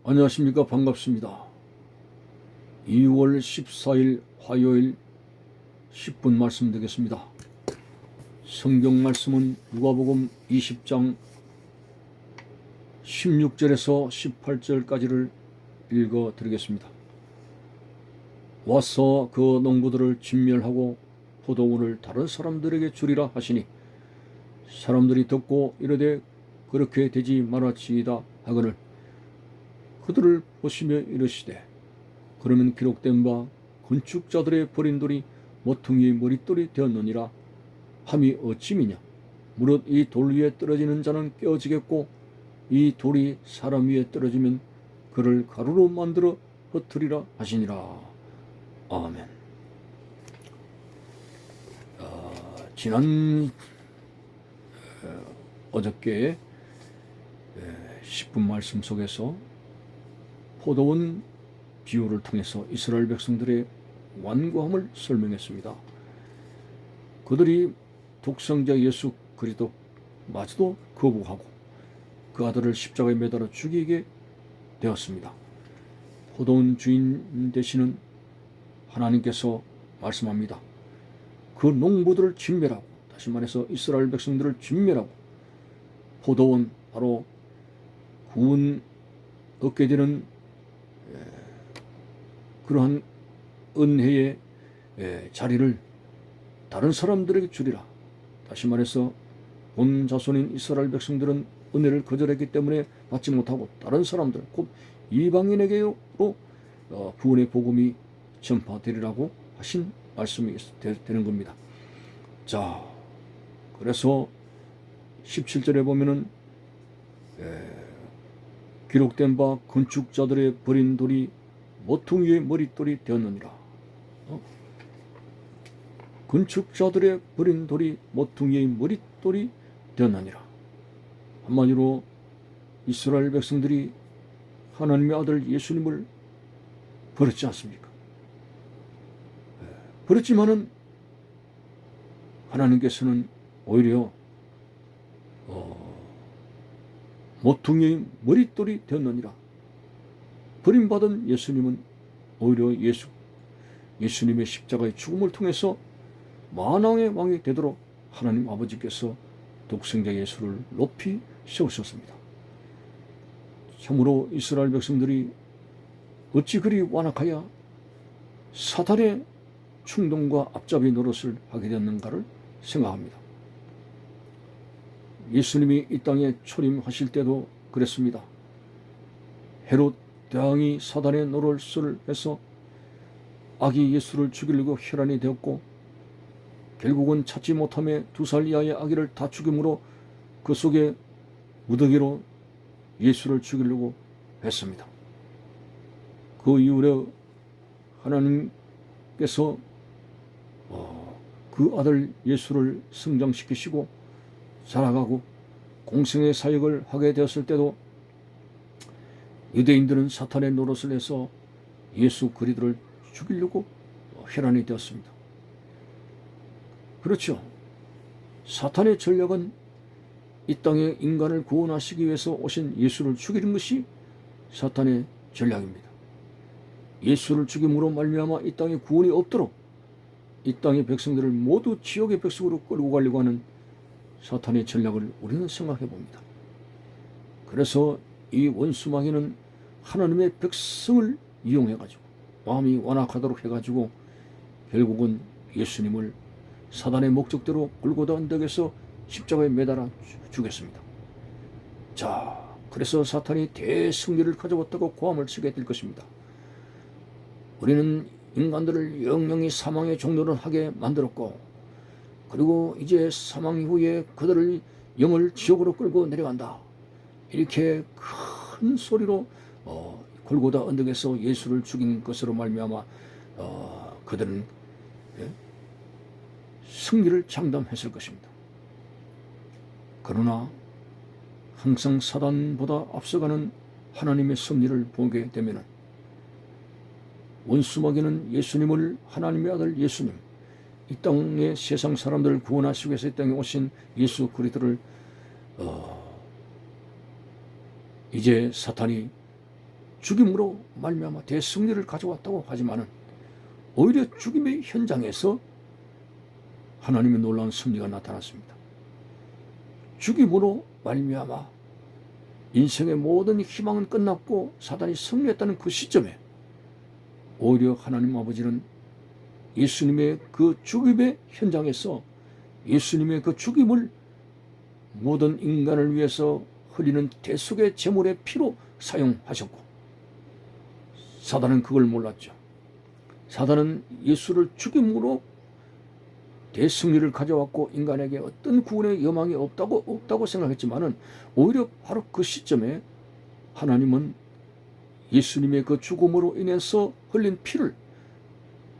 안녕하십니까. 반갑습니다. 2월 14일 화요일 10분 말씀 드리겠습니다. 성경 말씀은 누가복음 20장 16절에서 18절까지를 읽어 드리겠습니다. 와서 그 농부들을 진멸하고 포도원을 다른 사람들에게 주리라 하시니 사람들이 듣고 이르되 그렇게 되지 말았지이다 하거늘 그들을 보시며 이르시되 그러면 기록된 바 건축자들의 버린 돌이 모퉁이의 머릿돌이 되었느니라 함이 어찌미냐. 무릇 이 돌 위에 떨어지는 자는 깨어지겠고 이 돌이 사람 위에 떨어지면 그를 가루로 만들어 흩으리라 하시니라. 아멘. 지난 어저께 10분 말씀 속에서 포도원 비유를 통해서 이스라엘 백성들의 완고함을 설명했습니다. 그들이 독생자 예수 그리스도마저도 거부하고 그 아들을 십자가에 매달아 죽이게 되었습니다. 포도원 주인 되시는 하나님께서 말씀합니다. 그 농부들을 진멸하고, 다시 말해서 이스라엘 백성들을 진멸하고 포도원, 바로 구원 얻게 되는 그러한 은혜의 자리를 다른 사람들에게 주리라. 다시 말해서 온 자손인 이스라엘 백성들은 은혜를 거절했기 때문에 받지 못하고 다른 사람들, 곧 이방인에게로 구원의 복음이 전파되리라고 하신 말씀이 되는 겁니다. 자, 그래서 17절에 보면은 기록된 바 건축자들의 버린 돌이 모퉁이의 머릿돌이 되었느니라. 건축자들의 버린 돌이 모퉁이의 머릿돌이 되었느니라. 한마디로 이스라엘 백성들이 하나님의 아들 예수님을 버렸지 않습니까? 버렸지만은 하나님께서는 오히려 모퉁이의 머릿돌이 되었느니라. 버림받은 예수님은 오히려 예수님의 십자가의 죽음을 통해서 만왕의 왕이 되도록 하나님 아버지께서 독생자 예수를 높이 세우셨습니다. 참으로 이스라엘 백성들이 어찌 그리 완악하여 사탄의 충동과 앞잡이 노릇을 하게 되었는가를 생각합니다. 예수님이 이 땅에 초림하실 때도 그랬습니다. 헤롯 대왕이 사단의 노릇을 해서 아기 예수를 죽이려고 혈안이 되었고 결국은 찾지 못함에 2살 이하의 아기를 다 죽임으로 그 속에 무더기로 예수를 죽이려고 했습니다. 그 이후에 하나님께서 그 아들 예수를 성장시키시고 자라가고 공생의 사역을 하게 되었을 때도 유대인들은 사탄의 노릇을 해서 예수 그리스도를 죽이려고 혈안이 되었습니다. 그렇죠. 사탄의 전략은 이 땅에 인간을 구원하시기 위해서 오신 예수를 죽이는 것이 사탄의 전략입니다. 예수를 죽임으로 말미암아 이 땅에 구원이 없도록 이 땅의 백성들을 모두 지옥의 백성으로 끌고 가려고 하는 사탄의 전략을 우리는 생각해 봅니다. 그래서 이 원수마귀는 하나님의 백성을 이용해가지고 마음이 완악하도록 해가지고 결국은 예수님을 사단의 목적대로 골고다 언덕에서 십자가에 매달아 주겠습니다. 자, 그래서 사탄이 대승리를 가져왔다고 고함을 치게 될 것입니다. 우리는 인간들을 영영이 사망의 종로를 하게 만들었고, 그리고 이제 사망 이후에 그들을 영을 지옥으로 끌고 내려간다. 이렇게 큰 소리로 골고다 언덕에서 예수를 죽인 것으로 말미암아 그들은 승리를 장담했을 것입니다. 그러나 항상 사단보다 앞서가는 하나님의 섭리를 보게 되면 원수마귀는 예수님을, 하나님의 아들 예수님, 이 땅의 세상 사람들을 구원하시기 위해서 이 땅에 오신 예수 그리스도를 이제 사탄이 죽임으로 말미암아 대승리를 가져왔다고 하지만은 오히려 죽임의 현장에서 하나님의 놀라운 승리가 나타났습니다. 죽임으로 말미암아 인생의 모든 희망은 끝났고 사단이 승리했다는 그 시점에 오히려 하나님 아버지는 예수님의 그 죽임의 현장에서 예수님의 그 죽임을 모든 인간을 위해서 흘리는 대속의 제물의 피로 사용하셨고, 사단은 그걸 몰랐죠. 사단은 예수를 죽임으로 대승리를 가져왔고 인간에게 어떤 구원의 여망이 없다고 생각했지만은 오히려 바로 그 시점에 하나님은 예수님의 그 죽음으로 인해서 흘린 피를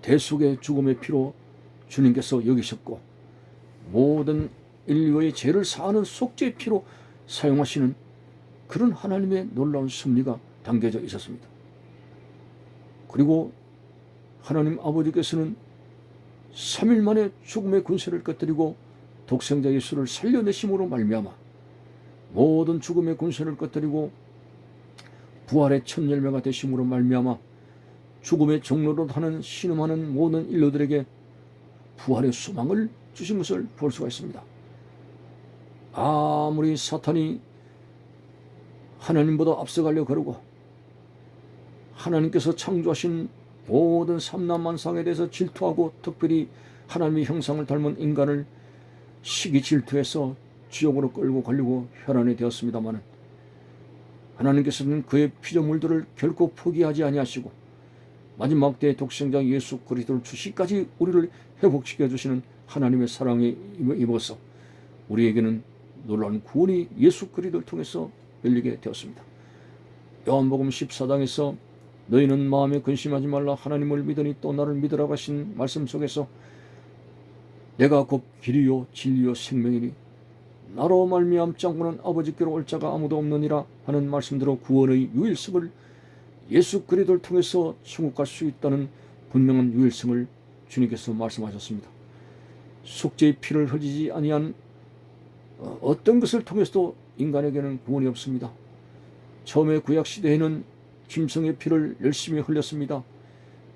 대속의 죽음의 피로 주님께서 여기셨고 모든 인류의 죄를 사하는 속죄의 피로 사용하시는 그런 하나님의 놀라운 섭리가 담겨져 있었습니다. 그리고 하나님 아버지께서는 3일 만에 죽음의 군세를 꺼뜨리고 독생자 예수를 살려내심으로 말미암아 모든 죽음의 군세를 꺼뜨리고 부활의 첫 열매가 되심으로 말미암아 죽음의 종로로 하는 신음하는 모든 인류들에게 부활의 소망을 주신 것을 볼 수가 있습니다. 아무리 사탄이 하나님보다 앞서가려 그러고 하나님께서 창조하신 모든 삼남만상에 대해서 질투하고 특별히 하나님의 형상을 닮은 인간을 시기 질투해서 지옥으로 끌고 가려고 혈안이 되었습니다마는 하나님께서는 그의 피조물들을 결코 포기하지 아니하시고 마지막 때의 독생자 예수 그리스도를 주시까지 우리를 회복시켜 주시는 하나님의 사랑에 입어서 우리에게는 놀라운 구원이 예수 그리스도를 통해서 열리게 되었습니다. 요한복음 14장에서 너희는 마음에 근심하지 말라 하나님을 믿으니 또 나를 믿으라고 하신 말씀 속에서 내가 곧 길이요 진리요 생명이니 나로 말미암자고는 아버지께로 올 자가 아무도 없느니라 하는 말씀대로 구원의 유일성을 예수 그리스도를 통해서 천국 갈 수 있다는 분명한 유일성을 주님께서 말씀하셨습니다. 속죄의 피를 흘리지 아니한 어떤 것을 통해서도 인간에게는 구원이 없습니다. 처음에 구약시대에는 짐승의 피를 열심히 흘렸습니다.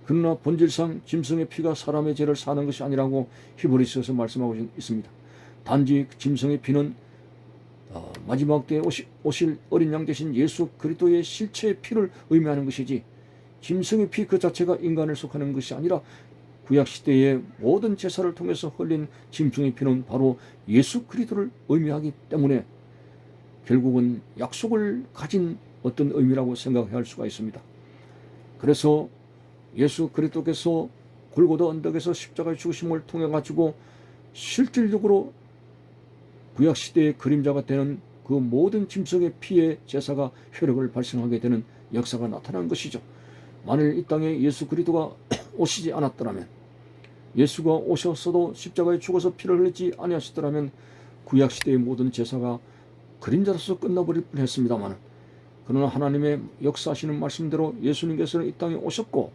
그러나 본질상 짐승의 피가 사람의 죄를 사는 것이 아니라고 히브리서에서 말씀하고 있습니다. 단지 짐승의 피는 마지막 때에 오실 어린 양 되신 예수 그리스도의 실체의 피를 의미하는 것이지 짐승의 피 그 자체가 인간을 속하는 것이 아니라 구약시대의 모든 제사를 통해서 흘린 짐승의 피는 바로 예수 그리스도를 의미하기 때문에 결국은 약속을 가진 어떤 의미라고 생각해야 할 수가 있습니다. 그래서 예수 그리스도께서 골고다 언덕에서 십자가의 죽으심을 통해 가지고 실질적으로 구약시대의 그림자가 되는 그 모든 짐승의 피의 제사가 효력을 발생하게 되는 역사가 나타난 것이죠. 만일 이 땅에 예수 그리스도가 오시지 않았더라면, 예수가 오셨어도 십자가에 죽어서 피를 흘리지 아니하시더라면 구약시대의 모든 제사가 그림자로서 끝나버릴 뻔했습니다만, 그러나 하나님의 역사하시는 말씀대로 예수님께서는 이 땅에 오셨고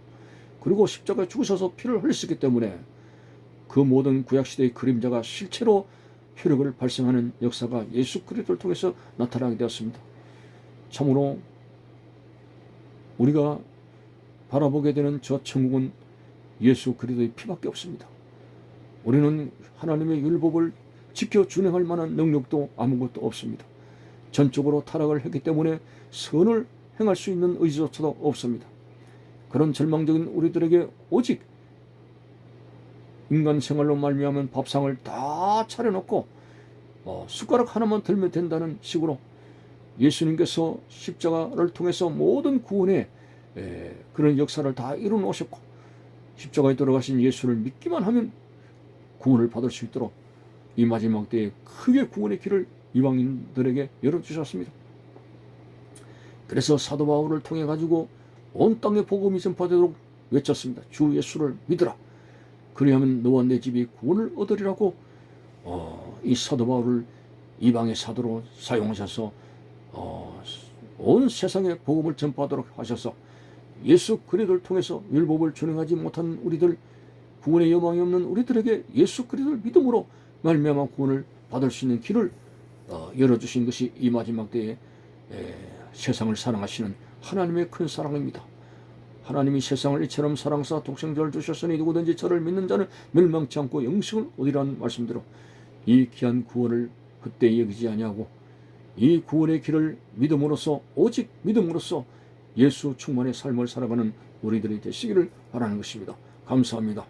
그리고 십자가에 죽으셔서 피를 흘리셨기 때문에 그 모든 구약시대의 그림자가 실체로 효력을 발생하는 역사가 예수 그리스도를 통해서 나타나게 되었습니다. 참으로 우리가 바라보게 되는 저 천국은 예수 그리스도의 피밖에 없습니다. 우리는 하나님의 율법을 지켜 준행할 만한 능력도 아무것도 없습니다. 전적으로 타락을 했기 때문에 선을 행할 수 있는 의지조차도 없습니다. 그런 절망적인 우리들에게 오직 인간 생활로 말미암은 밥상을 다 차려놓고 숟가락 하나만 들면 된다는 식으로 예수님께서 십자가를 통해서 모든 구원의 그런 역사를 다 이루어 놓으셨고 십자가에 돌아가신 예수를 믿기만 하면 구원을 받을 수 있도록 이 마지막 때에 크게 구원의 길을 이방인들에게 열어주셨습니다. 그래서 사도 바울을 통해 가지고 온 땅에 복음이 전파되도록 외쳤습니다. 주 예수를 믿으라. 그리하면 너와 내 집이 구원을 얻으리라고 이 사도 바울을 이방의 사도로 사용하셔서 온 세상에 복음을 전파하도록 하셔서 예수 그리스도를 통해서 율법을 준행하지 못한 우리들, 구원의 여망이 없는 우리들에게 예수 그리스도를 믿음으로 말미암아 구원을 받을 수 있는 길을 열어주신 것이 이 마지막 때에 세상을 사랑하시는 하나님의 큰 사랑입니다. 하나님이 세상을 이처럼 사랑사 독생자를 주셨으니 누구든지 저를 믿는 자는 멸망치 않고 영생을 얻으리라는 말씀대로 이 귀한 구원을 그때 여기지 아니하고 이 구원의 길을 믿음으로써, 오직 믿음으로써 예수 충만의 삶을 살아가는 우리들이 되시기를 바라는 것입니다. 감사합니다.